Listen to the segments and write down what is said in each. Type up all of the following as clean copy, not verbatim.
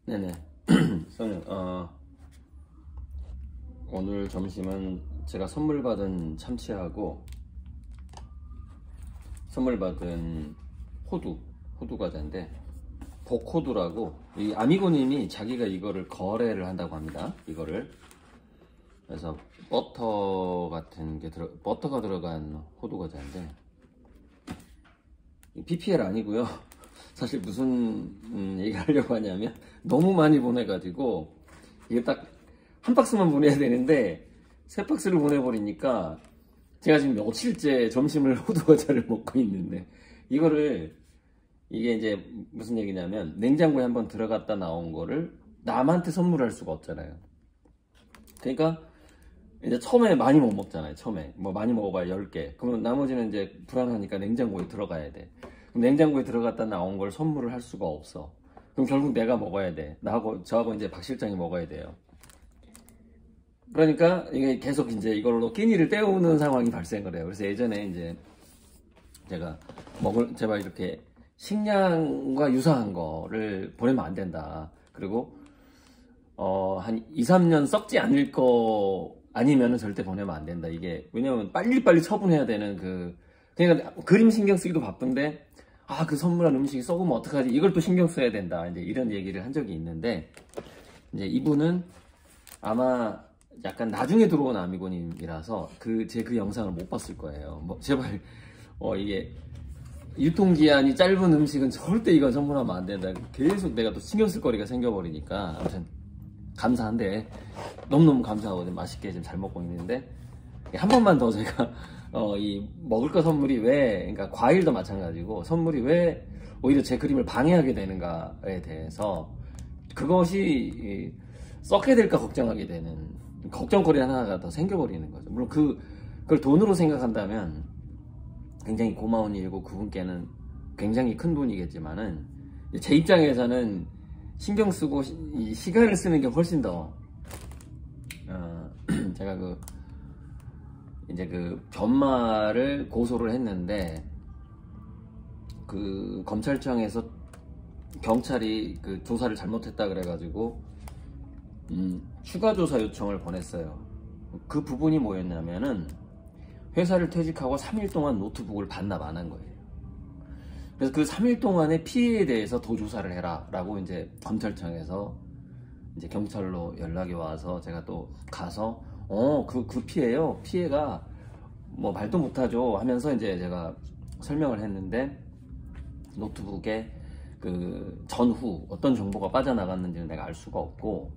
네네. 선생님, 오늘 점심은 제가 선물 받은 참치하고 선물 받은 호두 과자인데, 복호두라고, 이 아미고님이 자기가 이거를 거래를 한다고 합니다. 이거를. 그래서 버터가 들어간 호두 과자인데, PPL 아니고요. 사실 무슨 얘기를 하려고 하냐면, 너무 많이 보내가지고 이게 딱 한 박스만 보내야 되는데 세 박스를 보내버리니까 제가 지금 며칠째 점심을 호두 과자를 먹고 있는데, 이게 이제 무슨 얘기냐면, 냉장고에 한번 들어갔다 나온 거를 남한테 선물할 수가 없잖아요. 그러니까 이제 처음에 많이 못 먹잖아요. 처음에 뭐 많이 먹어봐야 10개. 그러면 나머지는 이제 불안하니까 냉장고에 들어가야 돼. 그럼 냉장고에 들어갔다 나온 걸 선물을 할 수가 없어. 그럼 결국 내가 먹어야 돼. 저하고 이제 박 실장이 먹어야 돼요. 그러니까 이게 계속 이제 이걸로 끼니를 때우는 상황이 발생을 해요. 그래서 예전에 이제 제발 이렇게 식량과 유사한 거를 보내면 안 된다. 그리고 한 2, 3년 썩지 않을 거 아니면은 절대 보내면 안 된다. 이게 왜냐면 빨리빨리 처분해야 되는 그러니까 그림 신경 쓰기도 바쁜데, 그 선물한 음식이 썩으면 어떡하지? 이걸 또 신경 써야 된다. 이제 이런 얘기를 한 적이 있는데, 이제 이분은 아마 약간 나중에 들어온 아미고님이라서 그 영상을 못 봤을 거예요. 뭐 제발 이게 유통기한이 짧은 음식은 절대 이건 선물하면 안 된다. 계속 내가 또 신경 쓸 거리가 생겨버리니까. 아무튼 감사한데, 너무너무 감사하거든요. 맛있게 지금 잘 먹고 있는데, 한 번만 더 제가 이 먹을 거 선물이 그러니까 과일도 마찬가지고 선물이 왜 오히려 제 그림을 방해하게 되는가에 대해서, 그것이 썩게 될까 걱정하게 되는 걱정거리 하나가 더 생겨버리는 거죠. 물론 그걸 돈으로 생각한다면 굉장히 고마운 일이고 그분께는 굉장히 큰 돈이겠지만은, 제 입장에서는 신경 쓰고 이 시간을 쓰는 게 훨씬 더 제가 이제 변마를 고소를 했는데, 검찰청에서 경찰이 조사를 잘못했다 그래가지고 추가 조사 요청을 보냈어요. 그 부분이 뭐였냐면은, 회사를 퇴직하고 3일 동안 노트북을 반납 안 한 거예요. 그래서 그 3일 동안의 피해에 대해서 더 조사를 해라 라고 이제 검찰청에서 이제 경찰로 연락이 와서, 제가 또 가서 그 피해가 뭐 말도 못하죠 하면서 이제 제가 설명을 했는데, 노트북에 전후 어떤 정보가 빠져나갔는지는 내가 알 수가 없고,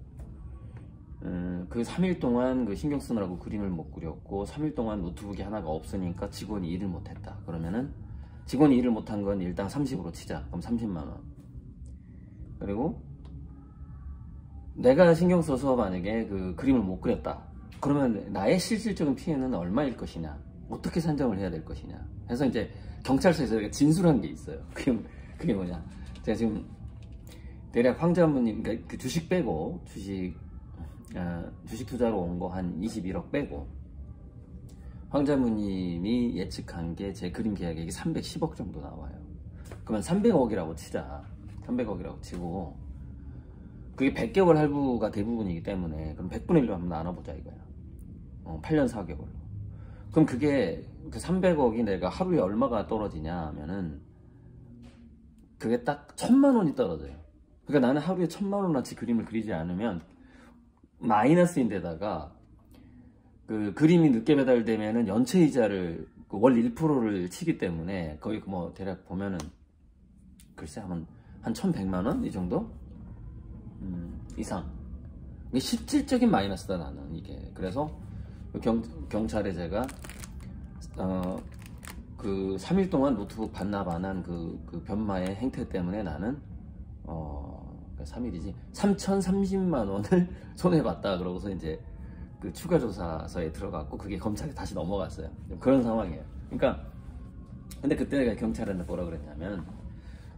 그 3일 동안 신경 쓰느라고 그림을 못 그렸고, 3일 동안 노트북이 하나가 없으니까 직원이 일을 못했다. 그러면은 직원이 일을 못한 건 일당 30으로 치자. 그럼 30만원. 그리고 내가 신경 써서 만약에 그림을 못 그렸다. 그러면 나의 실질적인 피해는 얼마일 것이냐, 어떻게 산정을 해야 될 것이냐 해서 이제 경찰서에서 진술한 게 있어요. 그게 뭐냐, 제가 지금 대략 황자부님, 그러니까 주식 빼고, 주식 투자로 온 거 한 21억 빼고, 황자무님이 예측한 게 제 그림 계약액이 310억 정도 나와요. 그러면 300억이라고 치자. 300억이라고 치고, 그게 100개월 할부가 대부분이기 때문에, 그럼 100분의 1로 한번 나눠보자 이거야. 8년 4개월로. 그럼 그게 300억이 내가 하루에 얼마가 떨어지냐 하면은, 그게 딱 1000만 원이 떨어져요. 그러니까 나는 하루에 1000만 원어치 그림을 그리지 않으면 마이너스인데다가, 그림이 늦게 배달되면은 연체 이자를 월 1%를 치기 때문에, 거의 뭐 대략 보면은 글쎄 한 1100만 원 이 정도 이상. 이게 실질적인 마이너스다 나는 이게. 그래서 경찰에 제가 3일 동안 노트북 반납 안 한 변마의 행태 때문에 나는 3일이지 3030만 원을 손해봤다 그러고서 이제 추가 조사서에 들어갔고, 그게 검찰에 다시 넘어갔어요. 그런 상황이에요. 그러니까 근데 그때 경찰은 뭐라 그랬냐면,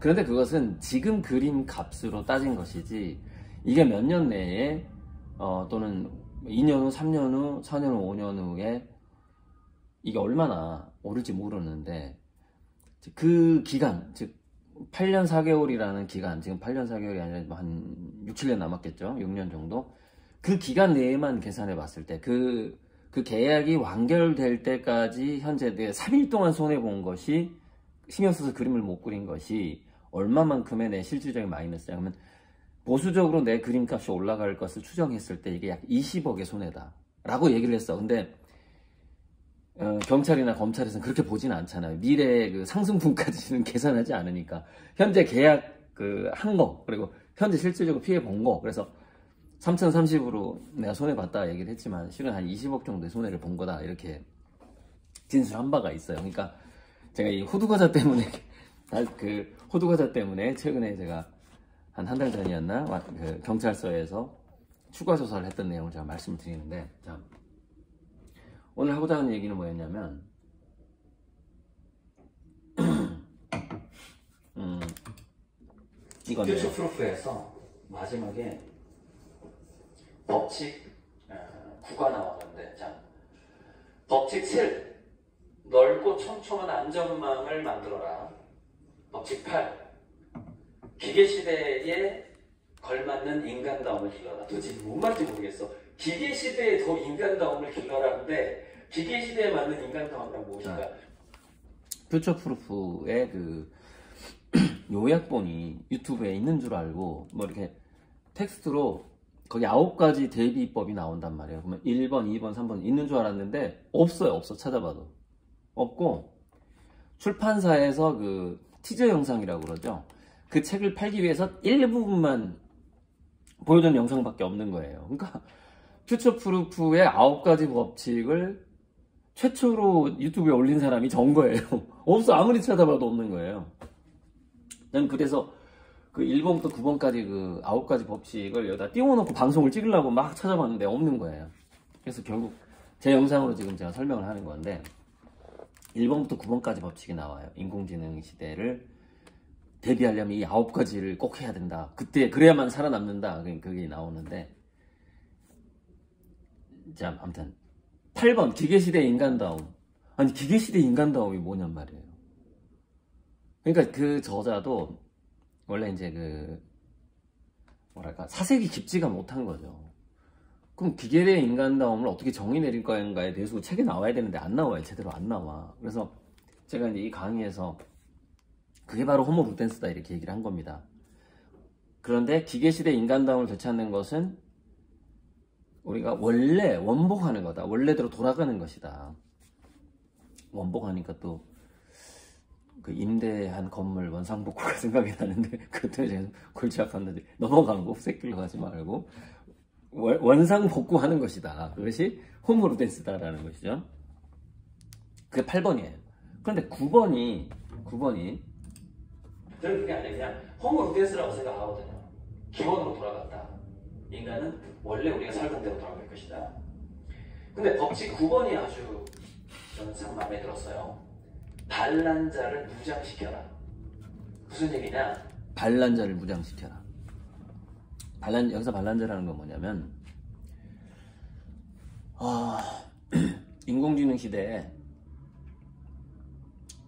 그런데 그것은 지금 그림 값으로 따진 것이지, 이게 몇 년 내에 또는 2년 후, 3년 후, 4년 후, 5년 후에 이게 얼마나 오를지 모르는데, 그 기간, 즉 8년 4개월이라는 기간, 지금 8년 4개월이 아니라 한 6, 7년 남았겠죠. 6년 정도. 그 기간 내에만 계산해 봤을 때 그 계약이 완결될 때까지 현재 내 3일 동안 손해본 것이, 신경 써서 그림을 못 그린 것이 얼마만큼의 내 실질적인 마이너스냐 하면, 보수적으로 내 그림값이 올라갈 것을 추정했을 때 이게 약 20억의 손해다 라고 얘기를 했어. 근데 경찰이나 검찰에서는 그렇게 보지는 않잖아요. 미래의 그 상승분까지는 계산하지 않으니까. 현재 계약 한 거, 그리고 현재 실질적으로 피해 본 거, 그래서 3030으로 내가 손해봤다 얘기를 했지만 실은 한 20억 정도의 손해를 본 거다, 이렇게 진술한 바가 있어요. 그러니까 제가 이 호두과자 때문에 호두과자 때문에 최근에 제가 한 달 전이었나 그 경찰서에서 추가 조사를 했던 내용을 제가 말씀을 드리는데, 자, 오늘 하고자 하는 얘기는 뭐였냐면 이건데요. 퓨처 프루프에서 마지막에 법칙 9가 나오는데, 자, 법칙 7, 넓고 촘촘한 안전망을 만들어라. 법칙 8, 기계시대에 걸맞는 인간다움을 길러라. 도대체 뭔 말인지 모르겠어. 기계시대에 더 인간다움을 길러라는데 기계시대에 맞는 인간다움이란 무엇인가? 퓨처프루프의 그 요약본이 유튜브에 있는 줄 알고 뭐 이렇게 텍스트로 거기 9가지 대비법이 나온단 말이에요. 그러면 1번, 2번, 3번 있는 줄 알았는데 없어요. 없어. 찾아봐도 없고, 출판사에서 그 티저 영상이라고 그러죠. 그 책을 팔기 위해서 일부분만 보여준 영상밖에 없는 거예요. 그러니까 퓨처프루프의 9가지 법칙을 최초로 유튜브에 올린 사람이 전 거예요. 없어. 아무리 찾아봐도 없는 거예요. 난 그래서 그 1번부터 9번까지 그 9가지 법칙을 여기다 띄워놓고 방송을 찍으려고 막 찾아봤는데 없는 거예요. 그래서 결국 제 영상으로 지금 제가 설명을 하는 건데, 1번부터 9번까지 법칙이 나와요. 인공지능 시대를 대비하려면 이 9가지를 꼭 해야 된다. 그때 그래야만 살아남는다. 그게 나오는데, 자, 아무튼 8번 기계시대 인간다움. 아니, 기계시대 인간다움이 뭐냔 말이에요. 그러니까 그 저자도 원래 이제 뭐랄까, 사색이 깊지가 못한 거죠. 그럼 기계의 인간다움을 어떻게 정의 내릴 거인가에 대해서 책에 나와야 되는데 안 나와요. 제대로 안 나와. 그래서 제가 이제 이 강의에서 그게 바로 호모 루덴스다 이렇게 얘기를 한 겁니다. 그런데 기계시대 인간다움을 되찾는 것은 우리가 원래 원복하는 거다. 원래대로 돌아가는 것이다. 원복하니까 또 그 임대한 건물 원상복구가 생각이 나는데, 그때 제가 골치 아팠는데 넘어간 새끼로 가지 말고 원상복구하는 것이다. 그것이 호모 루덴스다라는 것이죠. 그게 8번이에요. 그런데 9번이 저는 그게 아니라 그냥 호모 루덴스라고 생각하거든요. 기본으로 돌아갔다. 인간은 원래 우리가 살던 대로 돌아갈 것이다. 근데 법칙 9번이 아주 저는 참 마음에 들었어요. 반란자를 무장시켜라. 무슨 얘기냐? 반란자를 무장시켜라. 여기서 반란자라는 건 뭐냐면, 인공지능 시대에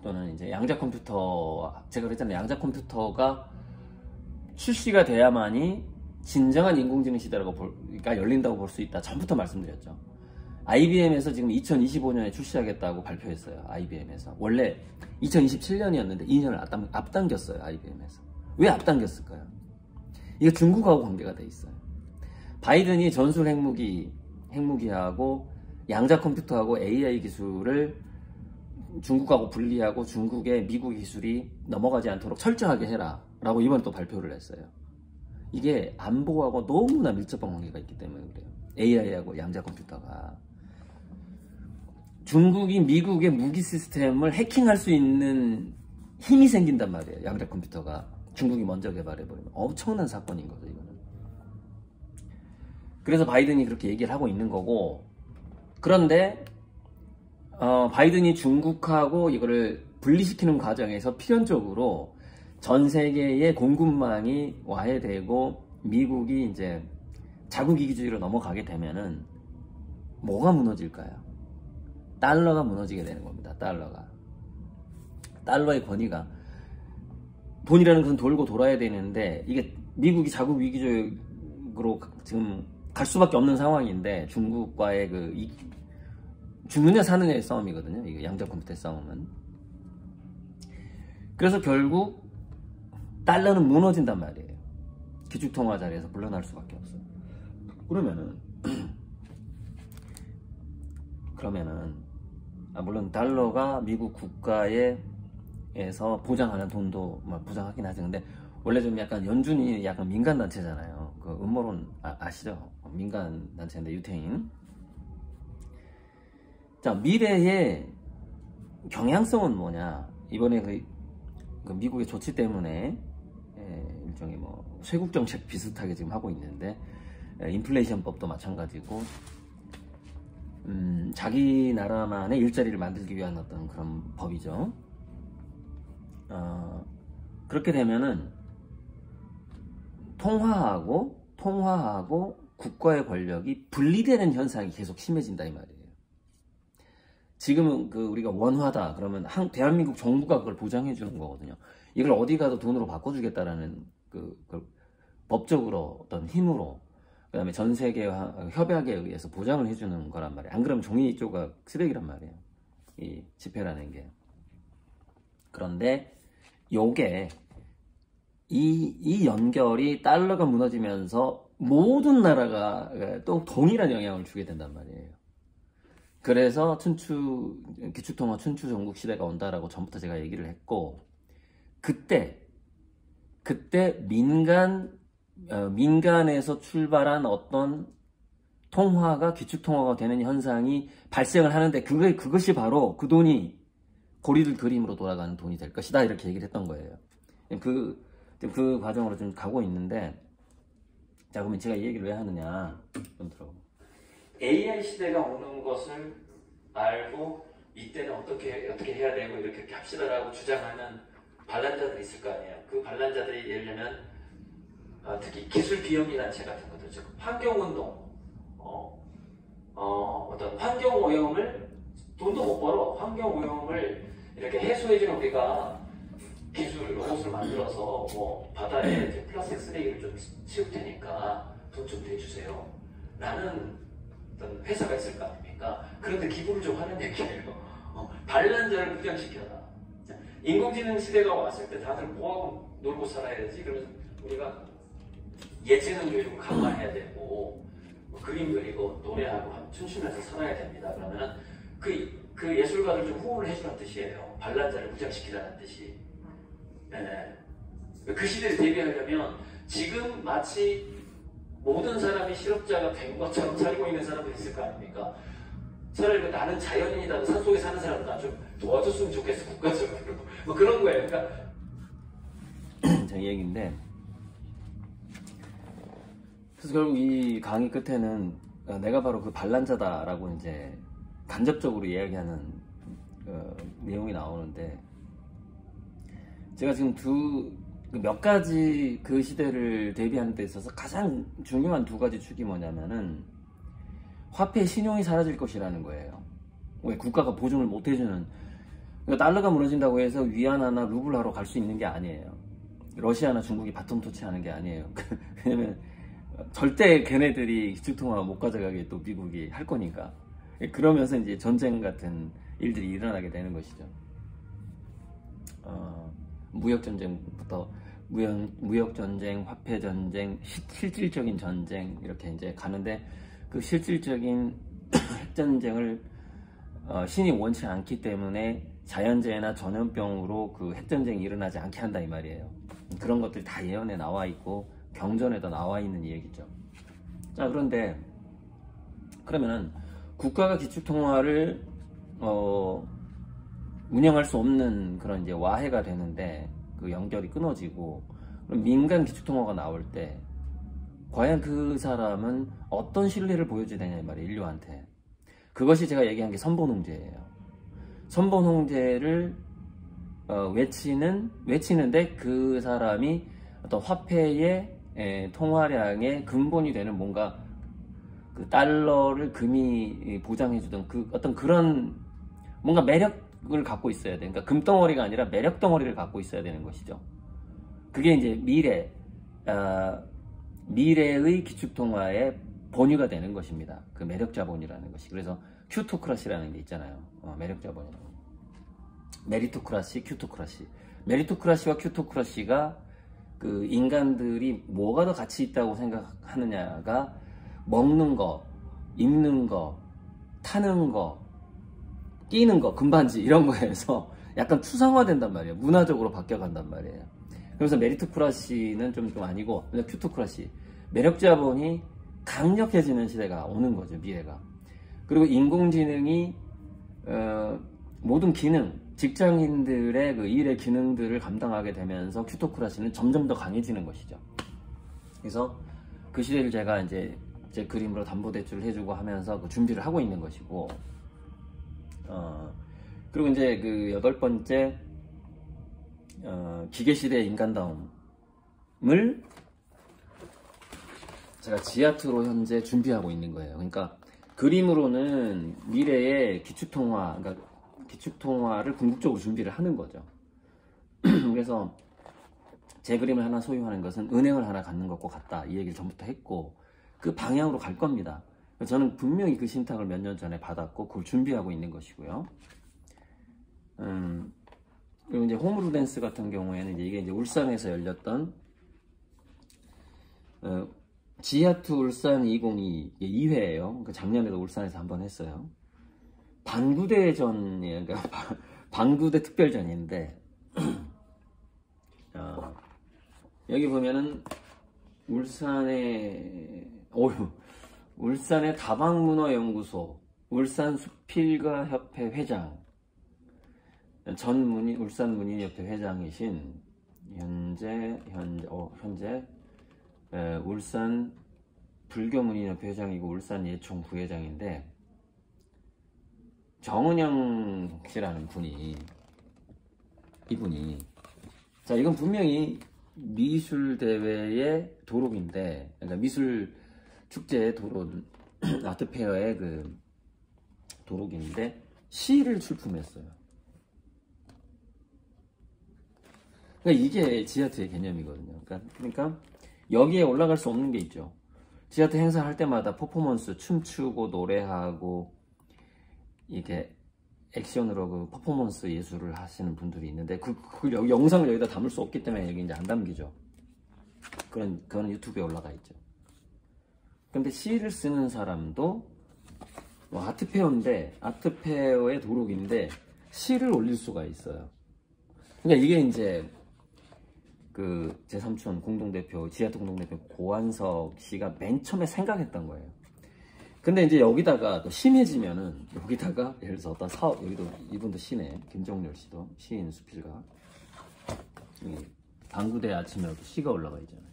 또는 이제 양자 컴퓨터, 제가 그랬잖아요. 양자 컴퓨터가 출시가 돼야만이 진정한 인공지능 시대가 열린다고 볼 수 있다. 전부터 말씀드렸죠. IBM에서 지금 2025년에 출시하겠다고 발표했어요. IBM에서. 원래 2027년이었는데 2년을 앞당겼어요. IBM에서. 왜 앞당겼을까요? 이거 중국하고 관계가 돼 있어요. 바이든이 전술 핵무기하고 양자 컴퓨터하고 AI 기술을 중국하고 분리하고 중국의 미국 기술이 넘어가지 않도록 철저하게 해라 라고 이번에 또 발표를 했어요. 이게 안보하고 너무나 밀접한 관계가 있기 때문에 그래요. AI하고 양자 컴퓨터가. 중국이 미국의 무기 시스템을 해킹할 수 있는 힘이 생긴단 말이에요. 양자 컴퓨터가. 중국이 먼저 개발해버리면 엄청난 사건인 거죠, 이거는. 그래서 바이든이 그렇게 얘기를 하고 있는 거고, 그런데 바이든이 중국하고 이거를 분리시키는 과정에서 필연적으로 전 세계의 공급망이 와해되고 미국이 이제 자국이기주의로 넘어가게 되면은 뭐가 무너질까요? 달러가 무너지게 되는 겁니다. 달러의 권위가. 돈이라는 것은 돌고 돌아야 되는데 이게 미국이 자국 위기적으로 지금 갈 수밖에 없는 상황인데 중국과의 죽느냐 사느냐의 싸움이거든요. 이거 양적 컴퓨터의 싸움은. 그래서 결국 달러는 무너진단 말이에요. 기축통화 자리에서 물러날 수밖에 없어요. 그러면은 물론 달러가 미국 국가에서 보장하는 돈도 보장하긴 하죠. 근데 원래 좀 약간 연준이 약간 민간 단체잖아요. 그 음모론 아시죠? 민간 단체인데 유태인. 자, 미래의 경향성은 뭐냐? 이번에 그 미국의 조치 때문에 일종의 쇄국 정책 비슷하게 지금 하고 있는데 인플레이션법도 마찬가지고 자기 나라만의 일자리를 만들기 위한 어떤 그런 법이죠. 그렇게 되면은 통화하고 국가의 권력이 분리되는 현상이 계속 심해진다 이 말이에요. 지금은 우리가 원화다 그러면 대한민국 정부가 그걸 보장해 주는 거거든요. 이걸 어디 가도 돈으로 바꿔주겠다라는 법적으로 어떤 힘으로, 그 다음에 전 세계 협약에 의해서 보장을 해주는 거란 말이에요. 안 그러면 종이 조각 쓰레기란 말이에요. 이 지폐라는 게. 그런데 요게 이 연결이 달러가 무너지면서 모든 나라가 또 동일한 영향을 주게 된단 말이에요. 그래서 기축통화 춘추 전국 시대가 온다라고 전부터 제가 얘기를 했고, 그때 민간에서 출발한 어떤 통화가 기축통화가 되는 현상이 발생을 하는데 그것이 바로 그 돈이 고리를 그림으로 돌아가는 돈이 될 것이다 이렇게 얘기를 했던 거예요. 그 과정으로 좀 가고 있는데, 자, 그러면 제가 이 얘기를 왜 하느냐 좀 들어보세요. AI 시대가 오는 것을 알고 이때는 어떻게 해야 되고 이렇게 합시다라고 주장하는 반란자들이 있을 거 아니에요. 그 반란자들이 예를 들면 특히 기술 비영리 단체 같은 것들, 즉 환경운동, 어떤 환경오염을 돈도 못 벌어 환경오염을 이렇게 해소해주는 우리가 기술 로봇을 만들어서 바다에 플라스틱 쓰레기를 좀 치울 테니까 돈 좀 대주세요 라는 어떤 회사가 있을 거 아닙니까? 그런데 기부를 좀 하는 얘기예요. 반란자를 부장시켜라. 인공지능 시대가 왔을 때 다들 뭐하고 놀고 살아야 되지? 그러면서 우리가 예체능 교육을 강화해야 되고 그림 그리고 노래하고 춤추면서 살아야 됩니다. 그러면 그 예술가들 좀 후원을 해주라는 뜻이에요. 반란자를 부장시키라는 뜻이. 네. 그 시대를 대비하려면 지금 마치 모든 사람이 실업자가 된 것처럼 살고 있는 사람들이 있을 거 아닙니까? 차라리 나는 자연인이다, 산속에 사는 사람들 나 좀 도와줬으면 좋겠어, 국가적으로. 그런 거예요. 그러니까 자, 이 얘기인데, 그래서 결국 이 강의 끝에는 내가 바로 그 반란자다라고 이제 간접적으로 이야기하는 내용이 나오는데, 제가 지금 몇 가지 그 시대를 대비하는 데 있어서 가장 중요한 두 가지 축이 뭐냐면은 화폐의 신용이 사라질 것이라는 거예요. 왜? 국가가 보증을 못 해주는. 그러니까 달러가 무너진다고 해서 위안화나 루블화로 갈 수 있는 게 아니에요. 러시아나 중국이 바통 터치하는 게 아니에요. 왜냐면 절대 걔네들이 기축통화 못 가져가게 또 미국이 할 거니까. 그러면서 이제 전쟁 같은 일들이 일어나게 되는 것이죠. 무역전쟁부터 무역전쟁, 화폐전쟁, 실질적인 전쟁 이렇게 이제 가는데, 그 실질적인 핵전쟁을 신이 원치 않기 때문에 자연재해나 전염병으로 그 핵전쟁이 일어나지 않게 한다 이 말이에요. 그런 것들이 다 예언에 나와 있고 경전에도 나와 있는 얘기죠. 자, 그런데 그러면은 국가가 기축통화를 운영할 수 없는 그런 이제 와해가 되는데, 그 연결이 끊어지고 그럼 민간 기축통화가 나올 때 과연 그 사람은 어떤 신뢰를 보여줘야 되냐 이 말이에요, 인류한테. 그것이 제가 얘기한 게 선본홍제예요. 선본홍제를 외치는데 그 사람이 어떤 화폐의 통화량의 근본이 되는 뭔가 그 달러를 금이 보장해주던 그 어떤 그런 뭔가 매력을 갖고 있어야 돼. 그러니까 금덩어리가 아니라 매력 덩어리를 갖고 있어야 되는 것이죠. 그게 이제 미래 미래의 기축통화의 본유가 되는 것입니다. 그 매력자본이라는 것이. 그래서 큐토크라시라는 게 있잖아요. 매력자본이라고. 메리토크라시, 큐토크라시. 메리토크라시와 큐토크라시가 그 인간들이 뭐가 더 가치 있다고 생각하느냐가 먹는 거, 입는 거, 타는 거, 끼는 거, 금반지 이런 거에서 약간 추상화된단 말이에요. 문화적으로 바뀌어간단 말이에요. 그래서 메리토크라시는 좀 아니고 큐토크라시. 매력자본이 강력해지는 시대가 오는 거죠. 미래가. 그리고 인공지능이 모든 기능, 직장인들의 그 일의 기능들을 감당하게 되면서 큐토크라시는 점점 더 강해지는 것이죠. 그래서 그 시대를 제가 이제 제 그림으로 담보대출을 해주고 하면서 그 준비를 하고 있는 것이고, 그리고 이제 그 8번째, 기계시대의 인간다움을 제가 지하트로 현재 준비하고 있는 거예요. 그러니까 그림으로는 미래의 기축통화, 그러니까 기축통화를 궁극적으로 준비를 하는 거죠. 그래서 제 그림을 하나 소유하는 것은 은행을 하나 갖는 것과 같다. 이 얘기를 전부터 했고, 그 방향으로 갈 겁니다. 저는 분명히 그 신탁을 몇 년 전에 받았고 그걸 준비하고 있는 것이고요. 그리고 이제 홈루댄스 같은 경우에는 이게 이제 울산에서 열렸던 지하트 울산 2022 2회예요. 작년에도 울산에서 한번 했어요. 반구대전이에요. 그러니까 반구대 특별전인데 여기 보면은 울산의 다방문화연구소, 울산수필가협회 회장, 울산문인협회 회장이신 현재 울산 불교문인협회 회장이고 울산 예총 부회장인데 정은영 씨라는 이분이 자, 이건 분명히 미술대회의 도록인데, 그러니까 미술축제의 도록, 아트페어의 그 도록인데, 시를 출품했어요. 그러니까 이게 지하트의 개념이거든요. 그러니까 여기에 올라갈 수 없는 게 있죠. 지하트 행사할 때마다 퍼포먼스, 춤추고 노래하고, 이게 액션으로 그 퍼포먼스 예술을 하시는 분들이 있는데 그 영상을 여기다 담을 수 없기 때문에 여기 이제 안 담기죠. 그건 유튜브에 올라가 있죠. 근데 시를 쓰는 사람도 아트페어의 도록인데 시를 올릴 수가 있어요. 그러니까 이게 이제 그 제 삼촌 공동대표, 지하트 공동대표 고한석 씨가 맨 처음에 생각했던 거예요. 근데 이제 여기다가 또 심해지면은 여기다가 예를 들어서 어떤 사업, 여기도 이분도 시네, 김정렬 씨도 시인 수필가, 방구대 아침에도 시가 올라가 있잖아요.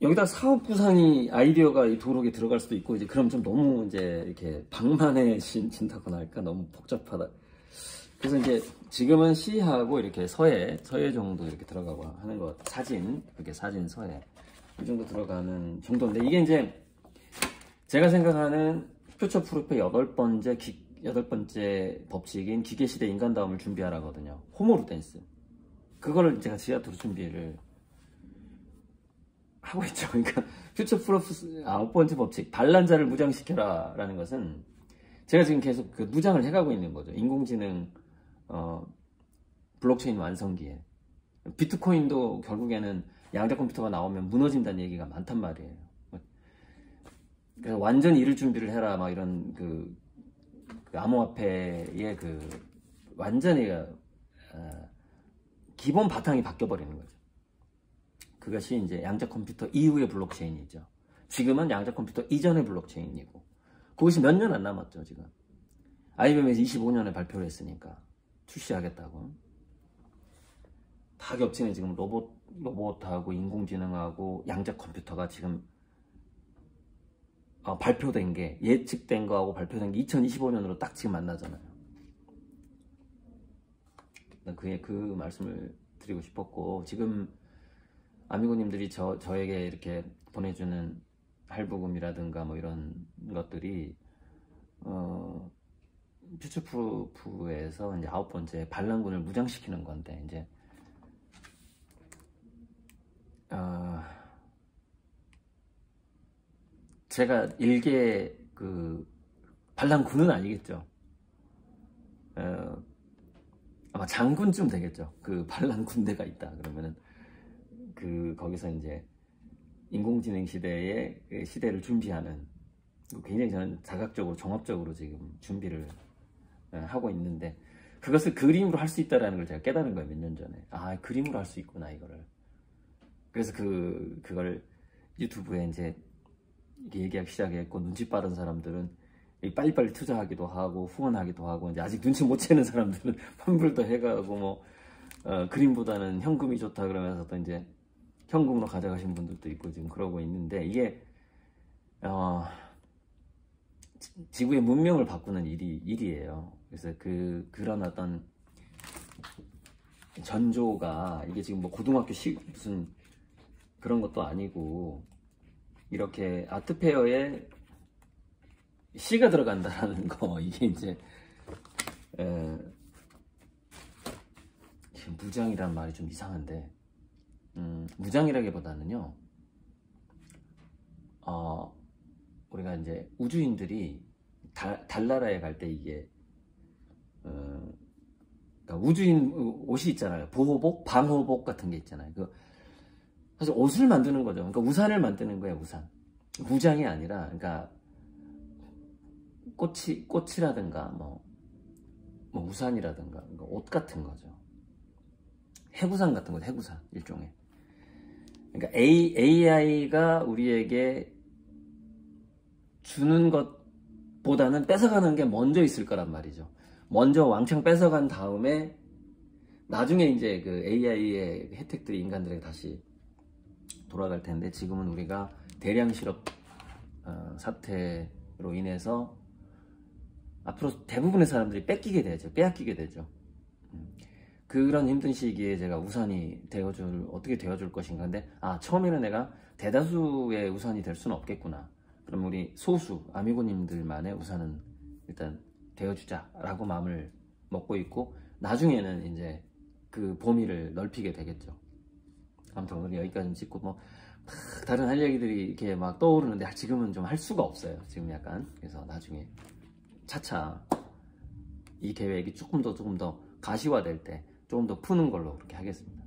여기다 사업 구상이 아이디어가 이 도록에 들어갈 수도 있고, 이제 그럼 좀 너무 이제 이렇게 방만의 진다거나 할까 너무 복잡하다. 그래서 이제 지금은 시하고 이렇게 서예 정도 이렇게 들어가고 하는 것, 그렇게 사진 서예 이 정도 들어가는 정도인데, 이게 이제 제가 생각하는 퓨처 프루프의 8번째 법칙인 기계시대 인간다움을 준비하라거든요. 호모루댄스. 그거를 제가 지하트로 준비를 하고 있죠. 그러니까 퓨처 프루프 9번째 법칙, 반란자를 무장시켜라 라는 것은 제가 지금 계속 그 무장을 해가고 있는 거죠. 인공지능 블록체인 완성기에. 비트코인도 결국에는 양자 컴퓨터가 나오면 무너진다는 얘기가 많단 말이에요. 그래서 완전히 이를 준비를 해라, 막 이런 그 암호화폐의 완전히 기본 바탕이 바뀌어버리는 거죠. 그것이 이제 양자 컴퓨터 이후의 블록체인이죠. 지금은 양자 컴퓨터 이전의 블록체인이고, 그것이 몇 년 안 남았죠, 지금. IBM에서 25년에 발표를 했으니까, 출시하겠다고. 다 겹치는 지금 로봇하고 인공지능하고 양자 컴퓨터가 지금 발표된 게, 예측된 거하고 발표된 게 2025년으로 딱 지금 만나잖아요. 그 말씀을 드리고 싶었고, 지금 아미고님들이 저에게 이렇게 보내주는 할부금이라든가 뭐 이런 것들이 퓨처프루프에서 이제 9번째 반란군을 무장시키는 건데, 이제 어, 제가 일개 그 반란군은 아니겠죠. 어, 아마 장군쯤 되겠죠. 그 반란 군대가 있다 그러면은 그 거기서 이제 인공지능 시대의 그 시대를 준비하는, 굉장히 저는 자각적으로 종합적으로 지금 준비를 하고 있는데, 그것을 그림으로 할 수 있다라는 걸 제가 깨달은 거예요. 몇 년 전에. 아, 그림으로 할 수 있구나 이거를. 그래서 그걸 유튜브에 이제 이렇게 얘기하기 시작했고, 눈치 빠른 사람들은 빨리빨리 투자하기도 하고 후원하기도 하고, 이제 아직 눈치 못 채는 사람들은 환불도 해가고 뭐 그림보다는 현금이 좋다 그러면서 또 이제 현금으로 가져가신 분들도 있고 지금 그러고 있는데, 이게 지구의 문명을 바꾸는 일이에요. 그래서 그런 어떤 전조가, 이게 지금 뭐 고등학교 무슨 그런 것도 아니고, 이렇게 아트페어에 시가 들어간다라는 거, 이게 이제 무장이란 말이 좀 이상한데, 무장이라기보다는요, 우리가 이제 우주인들이 달나라에 갈 때 이게 그러니까 우주인 옷이 있잖아요. 보호복, 방호복 같은 게 있잖아요. 사실 옷을 만드는 거죠. 그러니까 우산을 만드는 거예요. 우산. 무장이 아니라, 그러니까 꽃이라든가 뭐 우산이라든가, 그러니까 옷 같은 거죠. 해구산 같은 거죠. 해구산 일종의. 그러니까 AI가 우리에게 주는 것보다는 뺏어가는 게 먼저 있을 거란 말이죠. 먼저 왕창 뺏어간 다음에 나중에 이제 그 AI의 혜택들이 인간들에게 다시 돌아갈 텐데, 지금은 우리가 대량 실업 사태로 인해서 앞으로 대부분의 사람들이 빼앗기게 되죠. 그런 힘든 시기에 제가 우산이 어떻게 되어줄 것인가. 근데 처음에는 내가 대다수의 우산이 될 수는 없겠구나. 그럼 우리 소수 아미고님들만의 우산은 일단 되어주자라고 마음을 먹고 있고, 나중에는 이제 그 범위를 넓히게 되겠죠. 아무튼 오늘 여기까지 찍고, 뭐 다른 할 얘기들이 이렇게 막 떠오르는데 지금은 좀 할 수가 없어요. 지금 약간. 그래서 나중에 차차 이 계획이 조금 더 가시화될 때 조금 더 푸는 걸로 그렇게 하겠습니다.